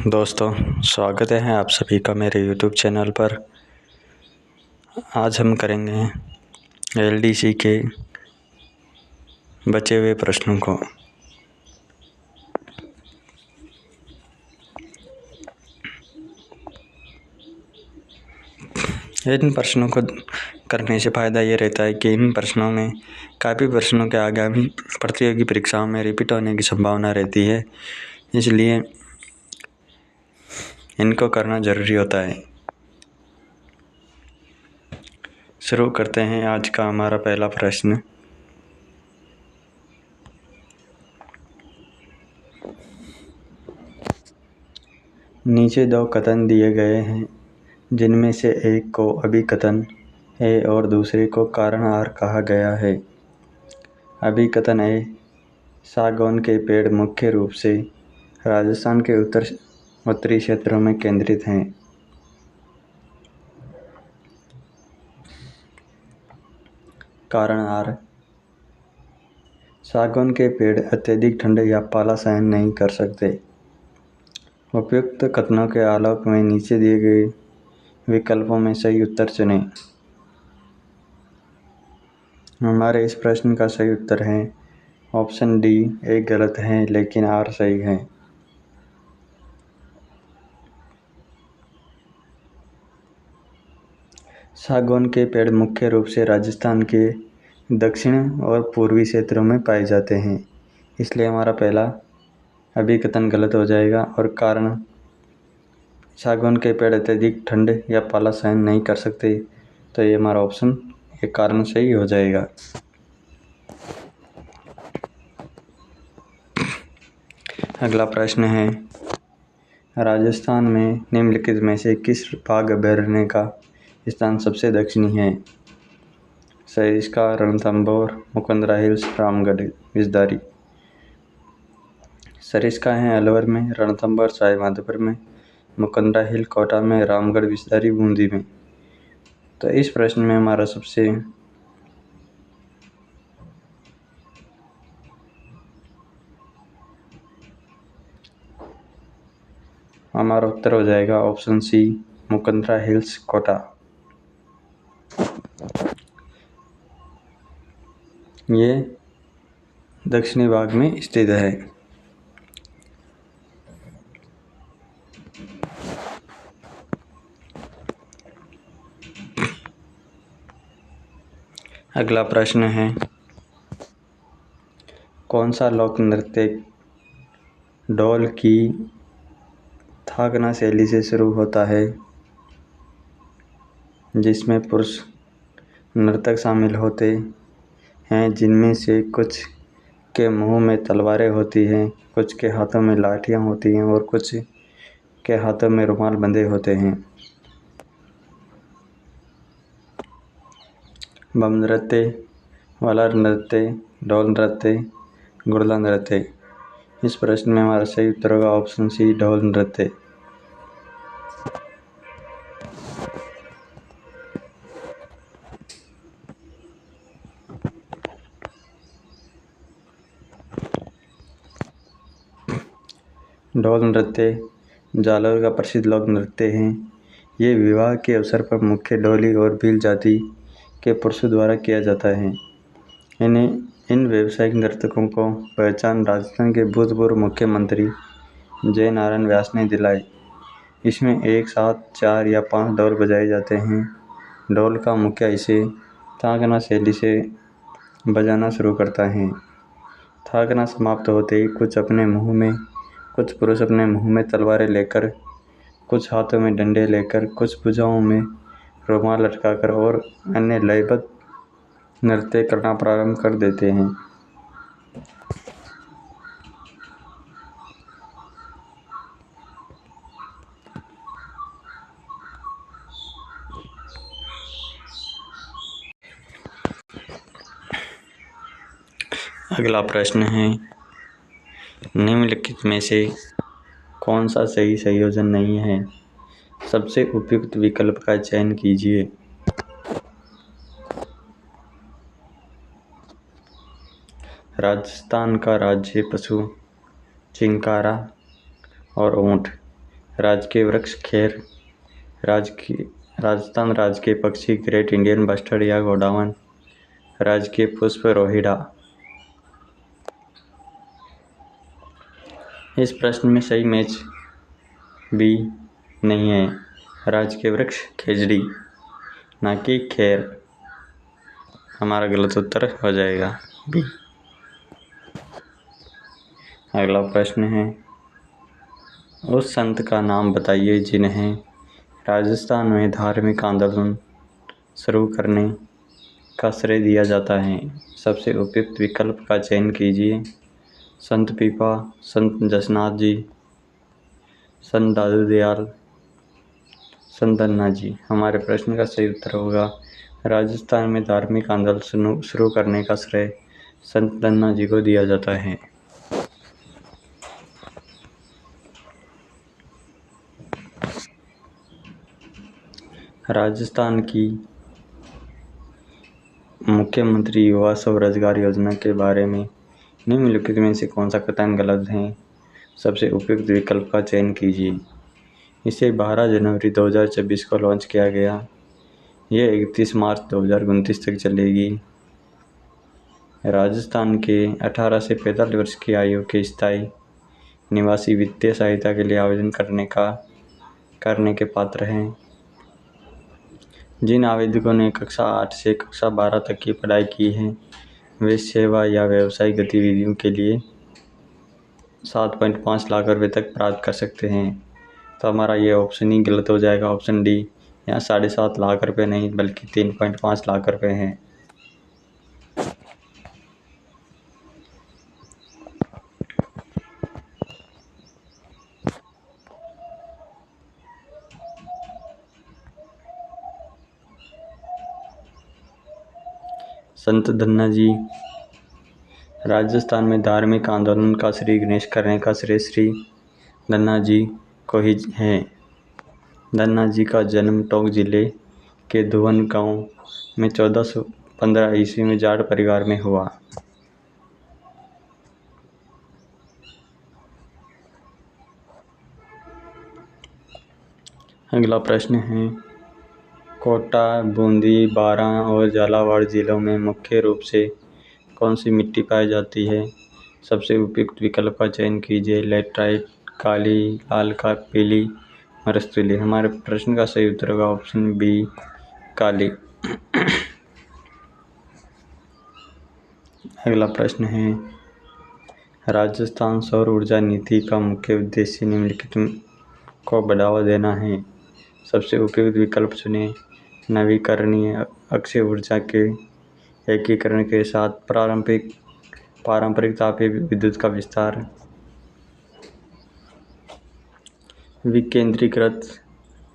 दोस्तों, स्वागत है आप सभी का मेरे YouTube चैनल पर। आज हम करेंगे LDC के बचे हुए प्रश्नों को। इन प्रश्नों को करने से फ़ायदा ये रहता है कि इन प्रश्नों में काफ़ी प्रश्नों के आगामी प्रतियोगी परीक्षाओं में रिपीट होने की संभावना रहती है, इसलिए इनको करना ज़रूरी होता है। शुरू करते हैं आज का हमारा पहला प्रश्न। नीचे दो कथन दिए गए हैं, जिनमें से एक को अभिकथन ए और दूसरे को कारण आर कहा गया है। अभिकथन ए, सागौन के पेड़ मुख्य रूप से राजस्थान के उत्तरी क्षेत्रों में केंद्रित हैं। कारण आर, सागौन के पेड़ अत्यधिक ठंड या पाला सहन नहीं कर सकते। उपयुक्त कथनों के आलोक में नीचे दिए गए विकल्पों में सही उत्तर चुनें। हमारे इस प्रश्न का सही उत्तर है ऑप्शन डी, एक गलत है लेकिन आर सही है। सागौन के पेड़ मुख्य रूप से राजस्थान के दक्षिण और पूर्वी क्षेत्रों में पाए जाते हैं, इसलिए हमारा पहला अभिकथन गलत हो जाएगा। और कारण, सागौन के पेड़ अत्यधिक ठंड या पाला सहन नहीं कर सकते, तो ये हमारा ऑप्शन एक कारण सही हो जाएगा। अगला प्रश्न है, राजस्थान में निम्नलिखित में से किस बाघ अभयारण्य का स्थान सबसे दक्षिणी है? सरिस्का, रणथंभौर, मुकुंदरा हिल्स, रामगढ़ विषधारी। सरिस्का है अलवर में, रणथंभौर सवाईमाधोपुर में, मुकुंदरा हिल कोटा में, रामगढ़ विषधारी बूंदी में। तो इस प्रश्न में हमारा उत्तर हो जाएगा option C, Mukundra Hills Kota. ये दक्षिणी भाग में स्थित है। अगला प्रश्न है, कौन सा लोक नृत्य ढोल की थाकना शैली से शुरू होता है, जिसमें पुरुष नर्तक शामिल होते हैं, जिनमें से कुछ के मुंह में तलवारें होती हैं, कुछ के हाथों में लाठियां होती हैं और कुछ के हाथों में रुमाल बंधे होते हैं? बम नृत्य, वालर नृत्य, ढोल नृत्य, गुड़ला नृत्य। इस प्रश्न में हमारा सही उत्तर होगा ऑप्शन सी, ढोल नृत्य। ढोल नृत्य जालौर का प्रसिद्ध लोक नृत्य है। ये विवाह के अवसर पर मुख्य ढोली और भील जाति के पुरुषों द्वारा किया जाता है। इन व्यावसायिक नर्तकों को पहचान राजस्थान के भूतपूर्व मुख्यमंत्री जय नारायण व्यास ने दिलाई। इसमें एक साथ 4 या 5 ढोल बजाए जाते हैं। ढोल का मुखिया इसे थाकना शैली से बजाना शुरू करता है। थाकना समाप्त होते ही कुछ पुरुष अपने मुंह में तलवारें लेकर, कुछ हाथों में डंडे लेकर, कुछ भुजाओं में रुमाल लटकाकर और अन्य लयबद्ध नृत्य करना प्रारंभ कर देते हैं। अगला प्रश्न है, निम्नलिखित में से कौन सा सही संयोजन नहीं है? सबसे उपयुक्त विकल्प का चयन कीजिए। राजस्थान का राज्य पशु चिंकारा और ऊंट। राजकीय वृक्ष खेर। राजस्थान राज्य के पक्षी ग्रेट इंडियन बस्टर्ड या गोडावन। राजकीय पुष्प रोहिड़ा। इस प्रश्न में सही मैच बी नहीं है। राजकीय वृक्ष खेजड़ी, ना कि खेर। हमारा गलत उत्तर हो जाएगा बी। अगला प्रश्न है, उस संत का नाम बताइए जिन्हें राजस्थान में धार्मिक आंदोलन शुरू करने का श्रेय दिया जाता है। सबसे उपयुक्त विकल्प का चयन कीजिए। संत पीपा, संत जसनाथ जी, संत दादू दयाल, संत धन्ना जी। हमारे प्रश्न का सही उत्तर होगा राजस्थान में धार्मिक आंदोलन शुरू करने का श्रेय संत धन्ना जी को दिया जाता है। राजस्थान की मुख्यमंत्री युवा स्वरोजगार योजना के बारे में निम्नलिखित में से कौन सा कथन गलत है। सबसे उपयुक्त विकल्प का चयन कीजिए। इसे 12 जनवरी 2026 को लॉन्च किया गया। यह 31 मार्च 2029 तक चलेगी। राजस्थान के 18 से 45 वर्ष की आयु के स्थायी निवासी वित्तीय सहायता के लिए आवेदन करने के पात्र हैं। जिन आवेदकों ने कक्षा 8 से कक्षा 12 तक की पढ़ाई की है वे सेवा या व्यवसायिक गतिविधियों के लिए 7.5 लाख रुपए तक प्राप्त कर सकते हैं। तो हमारा ये ऑप्शन ही गलत हो जाएगा, ऑप्शन डी। यहाँ 7.5 लाख रुपए नहीं बल्कि 3.5 लाख रुपए हैं। संत धन्ना जी। राजस्थान में धार्मिक आंदोलन का श्री गणेश करने का श्रेय श्री धन्ना जी को ही है। धन्ना जी का जन्म टोंक जिले के धुवन गांव में 1415 ईस्वी में जाट परिवार में हुआ। अगला प्रश्न है, कोटा, बूंदी, बारां और झालावाड़ जिलों में मुख्य रूप से कौन सी मिट्टी पाई जाती है। सबसे उपयुक्त विकल्प का चयन कीजिए। लेटराइट, काली, लाल का पीली, मरुस्थलीय। हमारे प्रश्न का सही उत्तर होगा ऑप्शन बी, काली। अगला प्रश्न है, राजस्थान सौर ऊर्जा नीति का मुख्य उद्देश्य निम्नलिखित को बढ़ावा देना है। सबसे उपयुक्त विकल्प चुनें। नवीकरणीय अक्षय ऊर्जा के एकीकरण के साथ पारंपरिक तापीय विद्युत का विस्तार, विकेंद्रीकृत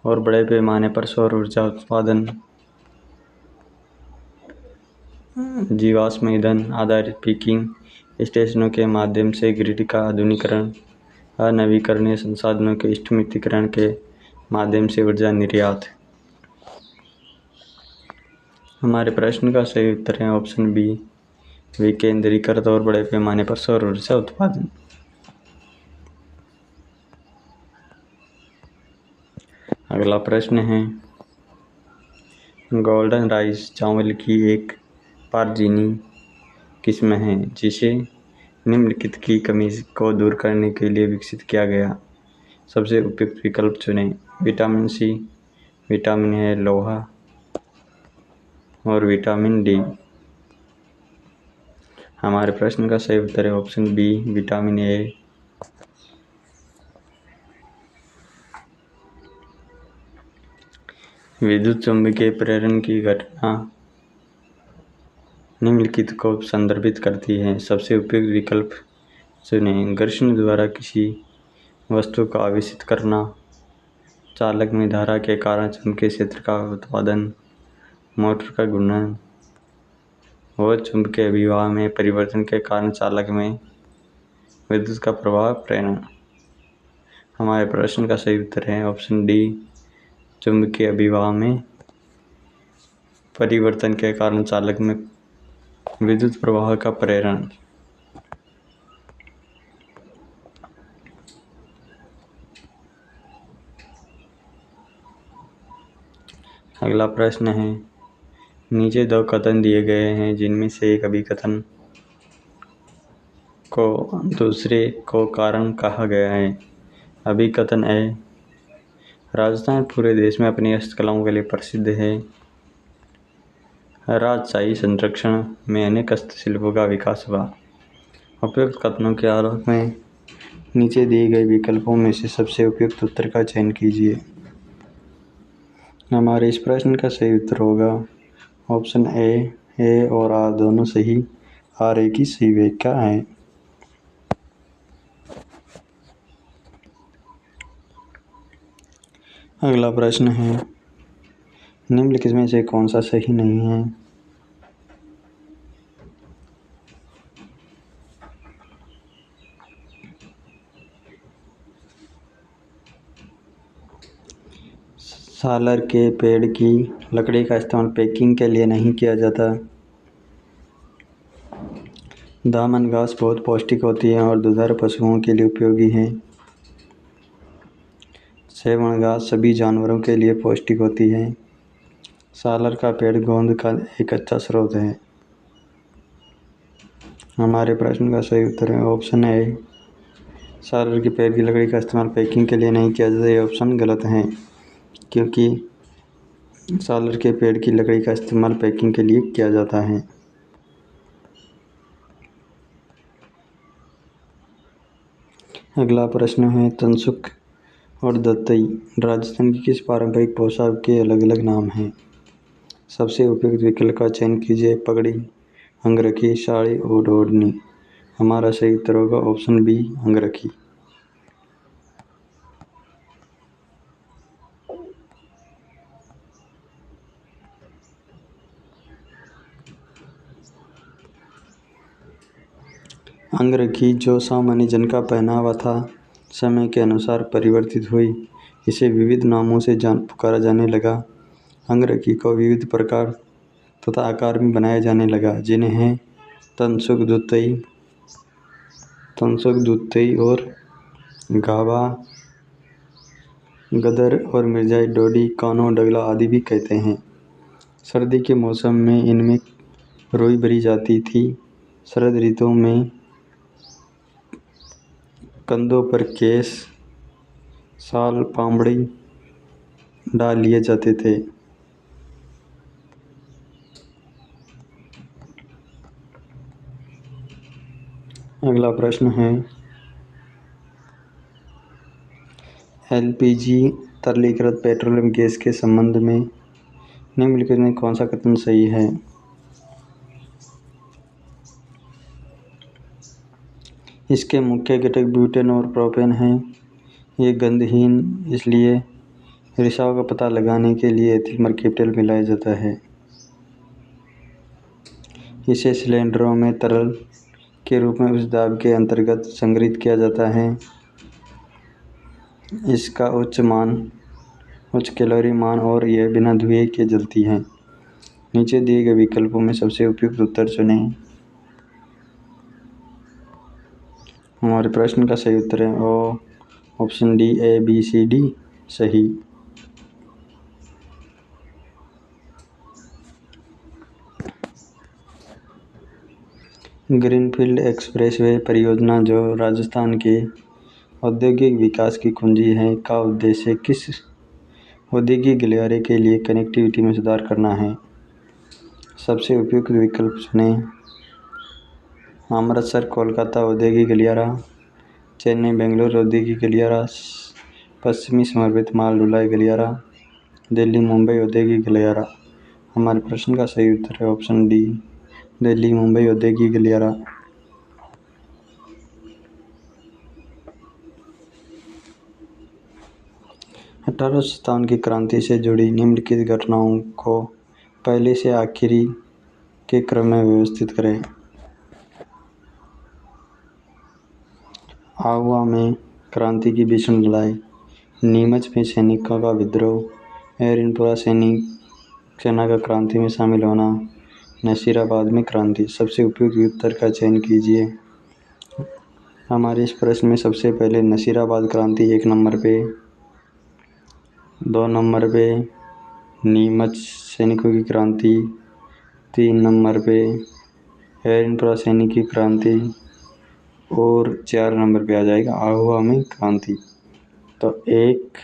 और बड़े पैमाने पर सौर ऊर्जा उत्पादन, जीवाश्म ईंधन आधारित पीकिंग स्टेशनों के माध्यम से ग्रिड का आधुनिकीकरण, अनवीकरणीय संसाधनों के स्थिरीकरण के माध्यम से ऊर्जा निर्यात। हमारे प्रश्न का सही उत्तर है ऑप्शन बी, विकेंद्रीकृत और बड़े पैमाने पर सौर ऊर्जा उत्पादन। अगला प्रश्न है, गोल्डन राइस चावल की एक पारजीनी किस्म है जिसे निम्नलिखित की कमी को दूर करने के लिए विकसित किया गया। सबसे उपयुक्त विकल्प चुनें। विटामिन सी, विटामिन ए, लोहा और विटामिन डी। हमारे प्रश्न का सही उत्तर है ऑप्शन बी, विटामिन ए। विद्युत चुम्बकीय प्रेरण की घटना निम्नलिखित को संदर्भित करती है। सबसे उपयुक्त विकल्प चुनें। घर्षण द्वारा किसी वस्तु का आवेशित करना, चालक में धारा के कारण चुंबकीय क्षेत्र का उत्पादन, मोटर का घूर्णन और चुंबकीय अभिवाह में परिवर्तन के कारण चालक में विद्युत का प्रवाह प्रेरण। हमारे प्रश्न का सही उत्तर है ऑप्शन डी, चुंबकीय अभिवाह में परिवर्तन के कारण चालक में विद्युत प्रवाह का प्रेरण। अगला प्रश्न है, नीचे दो कथन दिए गए हैं जिनमें से एक अभिकथन को दूसरे को कारण कहा गया है। अभिकथन ए, राजस्थान पूरे देश में अपनी हस्तकलाओं के लिए प्रसिद्ध है। राजशाही संरक्षण में अनेक हस्तशिल्पों का विकास हुआ। उपयुक्त कथनों के आलोक में नीचे दिए गए विकल्पों में से सबसे उपयुक्त उत्तर का चयन कीजिए। हमारे इस प्रश्न का सही उत्तर होगा ऑप्शन ए और आ दोनों सही। आर ए की सही व्याख्या है। अगला प्रश्न है, निम्नलिखित में से कौन सा सही नहीं है। सालर के पेड़ की लकड़ी का इस्तेमाल पैकिंग के लिए नहीं किया जाता। दामन घास बहुत पौष्टिक होती है और दुधारू पशुओं के लिए उपयोगी है। सेवण घास सभी जानवरों के लिए पौष्टिक होती है। सालर का पेड़ गोंद का एक अच्छा स्रोत है। हमारे प्रश्न का सही उत्तर है ऑप्शन ए, सालर के पेड़ की लकड़ी का इस्तेमाल पैकिंग के लिए नहीं किया जाता। ये ऑप्शन गलत है, क्योंकि सालर के पेड़ की लकड़ी का इस्तेमाल पैकिंग के लिए किया जाता है। अगला प्रश्न है, तनसुक और दत्तई राजस्थान की किस पारंपरिक पोशाक के अलग अलग नाम हैं। सबसे उपयुक्त विकल्प का चयन कीजिए। पगड़ी, अंगरखी, साड़ी और ओढ़नी। हमारा सही उत्तर होगा ऑप्शन बी, अंगरखी। अंगरखी जो सामान्य जन का पहनावा था, समय के अनुसार परिवर्तित हुई। इसे विविध नामों से पुकारा जाने लगा। अंगरखी को विविध प्रकार तथा आकार में बनाया जाने लगा, जिन्हें तनसुक, दुत्तई और गावा, गदर और मिर्जाई, डोडी, कानो, डगला आदि भी कहते हैं। सर्दी के मौसम में इनमें रुई भरी जाती थी। शरद ऋतु में कंधों पर केस, साल, पामड़ी डाल लिए जाते थे। अगला प्रश्न है, एलपीजी तरलीकृत पेट्रोलियम गैस के संबंध में निम्नलिखित में कौन सा कथन सही है। इसके मुख्य घटक ब्यूटेन और प्रोपेन हैं। ये गंधहीन, इसलिए रिसाव का पता लगाने के लिए एथिल मर्केप्टल मिलाया जाता है। इसे सिलेंडरों में तरल के रूप में उच्च दाब के अंतर्गत संग्रहित किया जाता है। इसका उच्च कैलोरी मान और यह बिना धुएं के जलती है। नीचे दिए गए विकल्पों में सबसे उपयुक्त उत्तर चुनें। हमारे प्रश्न का सही उत्तर है ऑप्शन डी, ए, बी, सी, डी सही। ग्रीनफील्ड एक्सप्रेसवे परियोजना, जो राजस्थान के औद्योगिक विकास की कुंजी है, का उद्देश्य किस औद्योगिक गलियारे के लिए कनेक्टिविटी में सुधार करना है। सबसे उपयुक्त विकल्प चुनें। अमृतसर कोलकाता औद्योगिक गलियारा, चेन्नई बेंगलुरु औद्योगिक गलियारा, पश्चिमी समर्पित माल ढुलाई गलियारा, दिल्ली मुंबई औद्योगिक गलियारा। हमारे प्रश्न का सही उत्तर है ऑप्शन डी, दिल्ली मुंबई औद्योगिक गलियारा। 1857 की क्रांति से जुड़ी निम्नलिखित घटनाओं को पहले से आखिरी के क्रम में व्यवस्थित करें। आहुआ में क्रांति की भीषण लड़ाई, नीमच में सैनिकों का विद्रोह, एरनपुरा सैनिक सेना का क्रांति में शामिल होना, नसीराबाद में क्रांति। सबसे उपयुक्त उत्तर का चयन कीजिए। हमारे इस प्रश्न में सबसे पहले नसीराबाद क्रांति 1 नंबर पे, 2 नंबर पे नीमच सैनिकों की क्रांति। 3 नंबर पे हैरिनपुरा सैनिक की क्रांति। और 4 नंबर पे आ जाएगा आहुआ में क्रांति। तो 1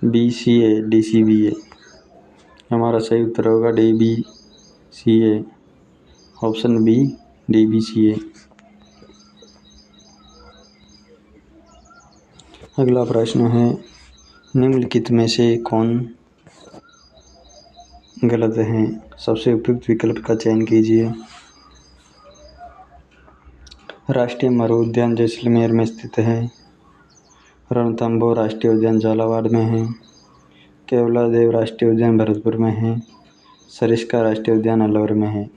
DBCA हमारा सही उत्तर होगा DBCA, ऑप्शन बी DBCA। अगला प्रश्न है, निम्नलिखित में से कौन गलत है? सबसे उपयुक्त विकल्प का चयन कीजिए। राष्ट्रीय मरु उद्यान जैसलमेर में स्थित है। रणथंभौर राष्ट्रीय उद्यान झालावाड़ में है। केवलादेव राष्ट्रीय उद्यान भरतपुर में है। सरिस्का राष्ट्रीय उद्यान अलवर में है।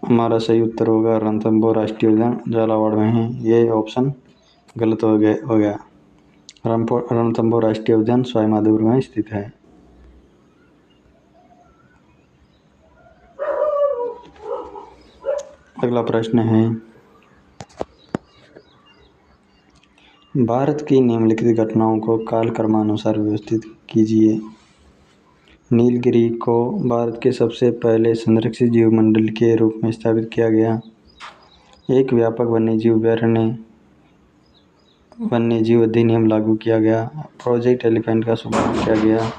हमारा सही उत्तर होगा रणथंभौर राष्ट्रीय उद्यान झालावाड़ में है। ये ऑप्शन गलत हो गया। रणथंभौर राष्ट्रीय उद्यान सवाईमाधोपुर में स्थित है। अगला प्रश्न है, भारत की निम्नलिखित घटनाओं को कालक्रमानुसार व्यवस्थित कीजिए। नीलगिरी को भारत के सबसे पहले संरक्षित जीव मंडल के रूप में स्थापित किया गया। एक व्यापक वन्यजीव अधिनियम लागू किया गया। प्रोजेक्ट एलिफेंट का शुभारंभ किया गया।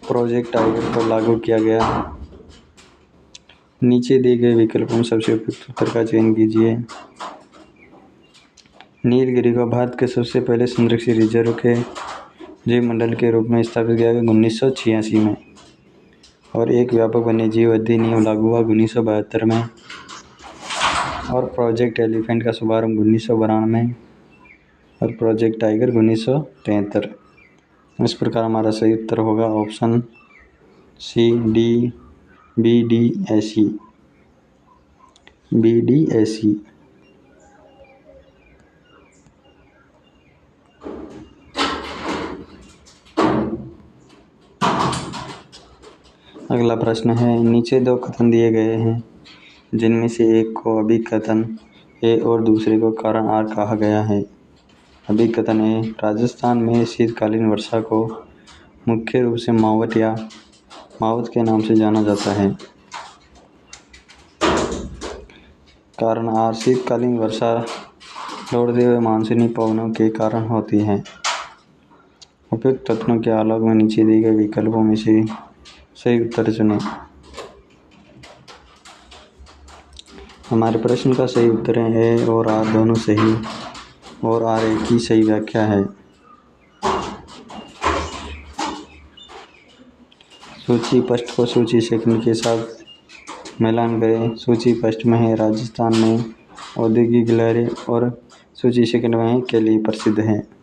प्रोजेक्ट टाइगर को लागू किया गया। नीचे दिए गए विकल्पों में सबसे उपयुक्त उत्तर का चयन कीजिए। नीलगिरी को भारत के सबसे पहले संरक्षित रिजर्व के जीव मंडल के रूप में स्थापित किया गया 1986 में। और एक व्यापक वन्यजीव अधिनियम लागू हुआ 1972 में। और प्रोजेक्ट एलिफेंट का शुभारंभ 1992 में। और प्रोजेक्ट टाइगर 1973। इस प्रकार हमारा सही उत्तर होगा ऑप्शन सी BDSE। अगला प्रश्न है, नीचे 2 कथन दिए गए हैं जिनमें से एक को अभिकथन ए और दूसरे को कारण आर कहा गया है। अभिकथन ए, राजस्थान में शीतकालीन वर्षा को मुख्य रूप से मावट या मावत के नाम से जाना जाता है। कारण आर, शीतकालीन वर्षा लौटते हुए मानसूनी पवनों के कारण होती है। उपयुक्त तथ्यों के आलोक में नीचे दिए गए विकल्पों में से सही उत्तर चुनें। हमारे प्रश्न का सही उत्तर है ए और आर दोनों सही और आर एक ही सही व्याख्या है। सूची पृष्ठ को सूची सेकंड के साथ मिलान करें। सूची पृष्ठ में है राजस्थान में औद्योगिक लहरें और सूची सेकंड में है के लिए प्रसिद्ध है।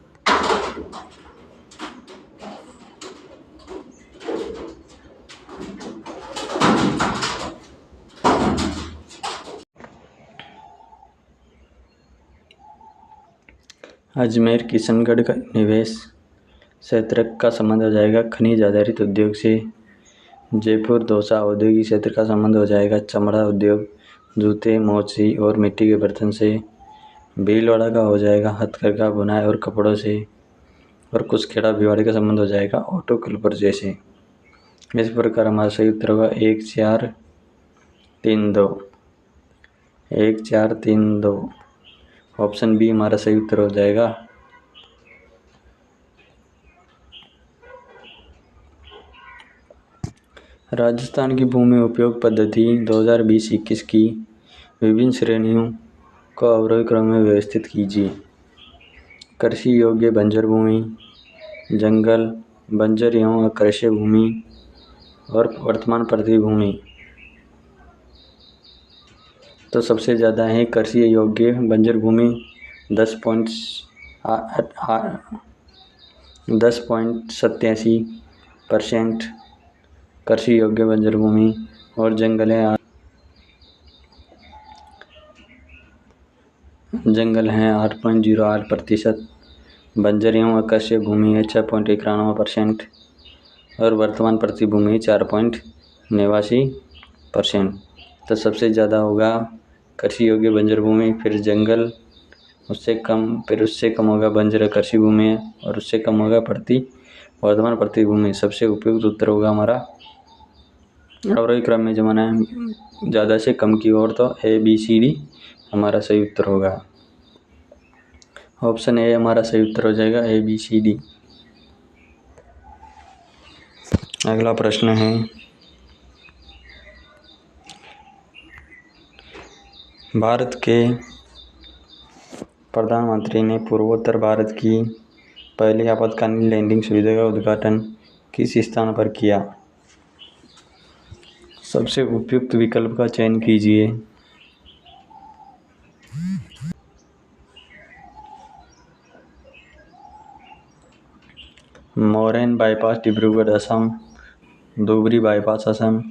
अजमेर किशनगढ़ का निवेश क्षेत्र का संबंध हो जाएगा खनिज आधारित उद्योग से। जयपुर दौसा औद्योगिक क्षेत्र का संबंध हो जाएगा चमड़ा उद्योग, जूते, मोची और मिट्टी के बर्तन से। भीलवाड़ा का हो जाएगा हथकरघा, बुनाई और कपड़ों से। और कुसखेड़ा भिवाड़ी का संबंध हो जाएगा ऑटो कल्पर जैसे। इस प्रकार हमारा सही उत्तर होगा 1 4 3 2। 1 4 3 2, ऑप्शन बी हमारा सही उत्तर हो जाएगा। राजस्थान की भूमि उपयोग पद्धति 2020-21 की विभिन्न श्रेणियों को अवरोही क्रम में व्यवस्थित कीजिए। कृषि योग्य बंजर भूमि, जंगल, बंजर एवं अकृषि भूमि और वर्तमान पृथ्वी भूमि। तो सबसे ज़्यादा है कृषि योग्य बंजर भूमि 10.87% कृषि योग्य बंजर भूमि। और जंगल हैं 8.08%। बंजर एवं अकृषि भूमि है 6.91% और वर्तमान पृथ्वी भूमि 4.89%। तो सबसे ज़्यादा होगा कृषि योग्य बंजर भूमि, फिर जंगल, उससे कम, फिर उससे कम होगा बंजर कृषि भूमि और उससे कम होगा वर्धमान पृथ्वी भूमि। सबसे उपयुक्त उत्तर होगा हमारा अवरोही क्रम में जमाना है ज़्यादा से कम की ओर, तो ABCD हमारा सही उत्तर होगा। ऑप्शन ए हमारा सही उत्तर हो जाएगा ABCD। अगला प्रश्न है, भारत के प्रधानमंत्री ने पूर्वोत्तर भारत की पहली आपातकालीन लैंडिंग सुविधा का उद्घाटन किस स्थान पर किया? सबसे उपयुक्त विकल्प का चयन कीजिए। मोरैन बाईपास डिब्रूगढ़ असम, धुबरी बाईपास असम,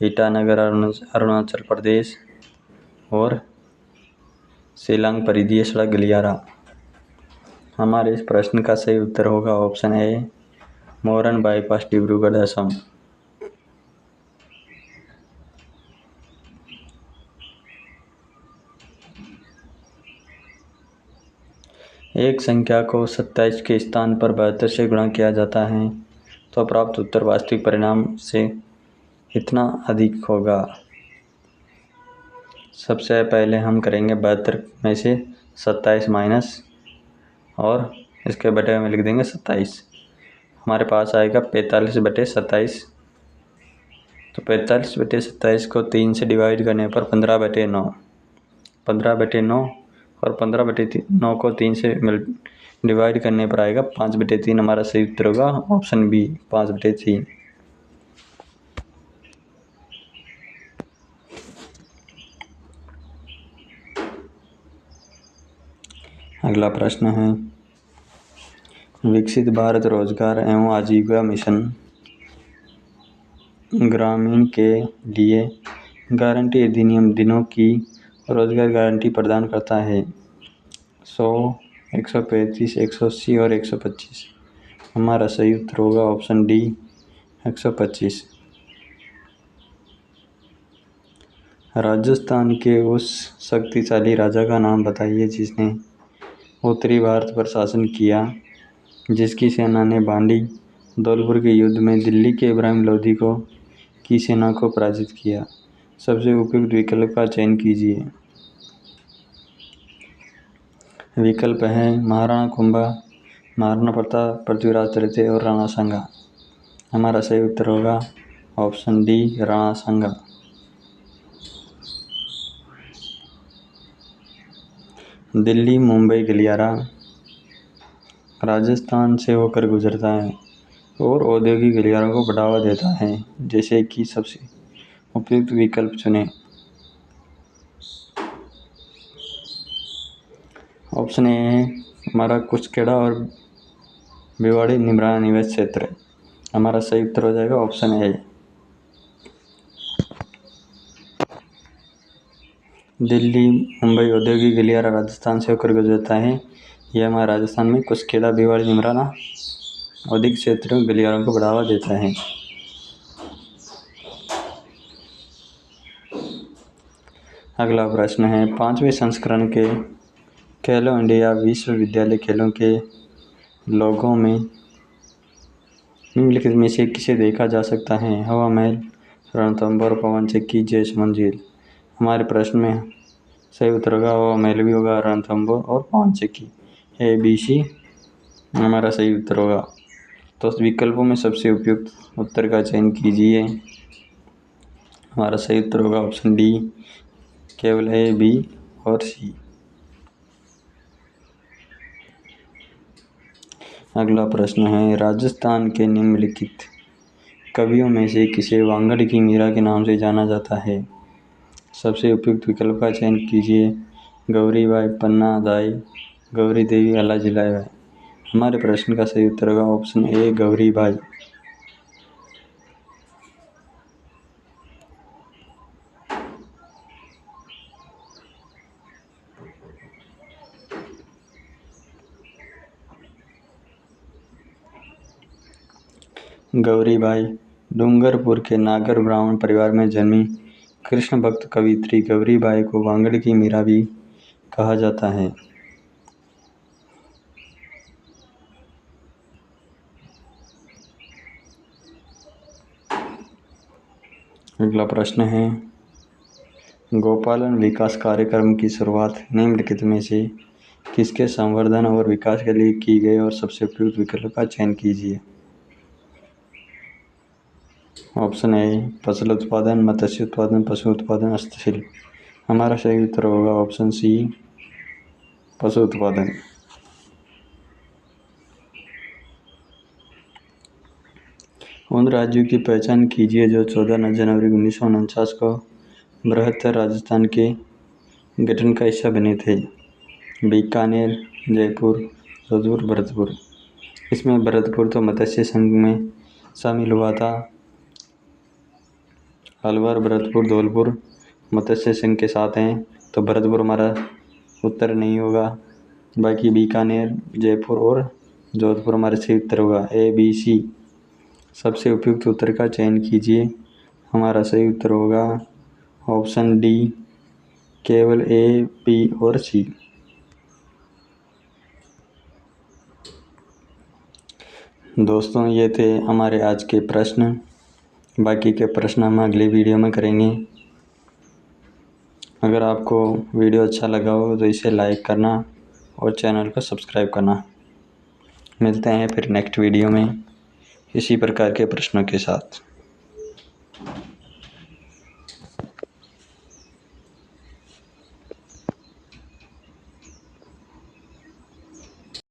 ईटानगर अरुणाचल प्रदेश और शिलांग परिधीय सड़क गलियारा। हमारे इस प्रश्न का सही उत्तर होगा option A Moran bypass Dibrugarh Assam. एक संख्या को 27 के स्थान पर 72 से गुणा किया जाता है तो प्राप्त उत्तर वास्तविक परिणाम से इतना अधिक होगा। सबसे पहले हम करेंगे 72 में से 27 माइनस और इसके बटे में लिख देंगे 27। हमारे पास आएगा 45/27। तो 45/27 को 3 से डिवाइड करने पर 15/9, 15/9 और 15/9 को 3 से डिवाइड करने पर आएगा 5/3। हमारा सही उत्तर होगा ऑप्शन बी 5/3। अगला प्रश्न है, विकसित भारत रोजगार एवं आजीविका मिशन ग्रामीण के लिए गारंटी अधिनियम दिनों की रोजगार गारंटी प्रदान करता है। 100, 135, 180 और 125। हमारा सही उत्तर होगा ऑप्शन डी 125। राजस्थान के उस शक्तिशाली राजा का नाम बताइए जिसने उत्तरी भारत पर शासन किया, जिसकी सेना ने बांडी धौलपुर के युद्ध में दिल्ली के इब्राहिम लोदी की सेना को पराजित किया। सबसे उपयुक्त विकल्प का चयन कीजिए। विकल्प है महाराणा कुंभा, महाराणा प्रताप, पृथ्वीराज तृतीय और राणा सांगा। हमारा सही उत्तर होगा ऑप्शन डी राणा सांगा। दिल्ली मुंबई गलियारा राजस्थान से होकर गुजरता है और औद्योगिक गलियारों को बढ़ावा देता है, जैसे कि सबसे उपयुक्त विकल्प चुनें। ऑप्शन ए है हमारा कुचखेड़ा और भिवाड़ी निमराना निवेश क्षेत्र। हमारा सही उत्तर हो जाएगा ऑप्शन ए। दिल्ली मुंबई औद्योगिक गलियारा राजस्थान से होकर गुजरता है। यह हमारे राजस्थान में कुचखेड़ा भिवाड़ी निमराना औद्योगिक क्षेत्र गलियारों को बढ़ावा देता है। अगला प्रश्न है, 5वें संस्करण के खेलो इंडिया विश्वविद्यालय खेलों के लोगों में निम्नलिखित में से किसे देखा जा सकता है? हवा महल, रणथंभौर, पवन चक्की, जयसमंद झील। हमारे प्रश्न में सही उत्तर होगा हवा महल भी होगा, रणथंभौर और पवन चक्की। ABC हमारा सही उत्तर होगा। तो विकल्पों में सबसे उपयुक्त उत्तर का चयन कीजिए। हमारा सही उत्तर होगा ऑप्शन डी केवल A, B और C। अगला प्रश्न है, राजस्थान के निम्नलिखित कवियों में से किसे वांगड़ की मीरा के नाम से जाना जाता है? सबसे उपयुक्त विकल्प का चयन कीजिए। गौरीबाई, पन्ना दाई, गौरी देवी, अल्लाह जिलाई बाई। हमारे प्रश्न का सही उत्तर होगा ऑप्शन ए गौरीबाई। गौरीबाई डूंगरपुर के नागर ब्राह्मण परिवार में जन्मी कृष्ण भक्त कवियत्री गौरी बाई को वांगड़ की मीरा भी कहा जाता है। अगला प्रश्न है, गोपालन विकास कार्यक्रम की शुरुआत निम्नलिखित में से किसके संवर्धन और विकास के लिए की गई और सबसे उपयुक्त विकल्प का चयन कीजिए। ऑप्शन ए फसल उत्पादन, मत्स्य उत्पादन, पशु उत्पादन, हस्तशिल्प। हमारा सही उत्तर होगा ऑप्शन सी पशु उत्पादन। उन राज्यों की पहचान कीजिए जो 14 जनवरी 1949 को बृहत्तर राजस्थान के गठन का हिस्सा बने थे। बीकानेर, जयपुर, जोधपुर, भरतपुर। इसमें भरतपुर तो मत्स्य संघ में शामिल हुआ था। अलवर, भरतपुर, धौलपुर मत्स्य संघ के साथ हैं, तो भरतपुर हमारा उत्तर नहीं होगा। बाकी बीकानेर, जयपुर और जोधपुर हमारे सही उत्तर होगा। ए, बी, सी। सबसे उपयुक्त उत्तर का चयन कीजिए। हमारा सही उत्तर होगा ऑप्शन डी, केवल ए, बी और सी। दोस्तों, ये थे हमारे आज के प्रश्न। बाकी के प्रश्न हम अगले वीडियो में करेंगे। अगर आपको वीडियो अच्छा लगा हो तो इसे लाइक करना और चैनल को सब्सक्राइब करना। मिलते हैं फिर नेक्स्ट वीडियो में इसी प्रकार के प्रश्नों के साथ।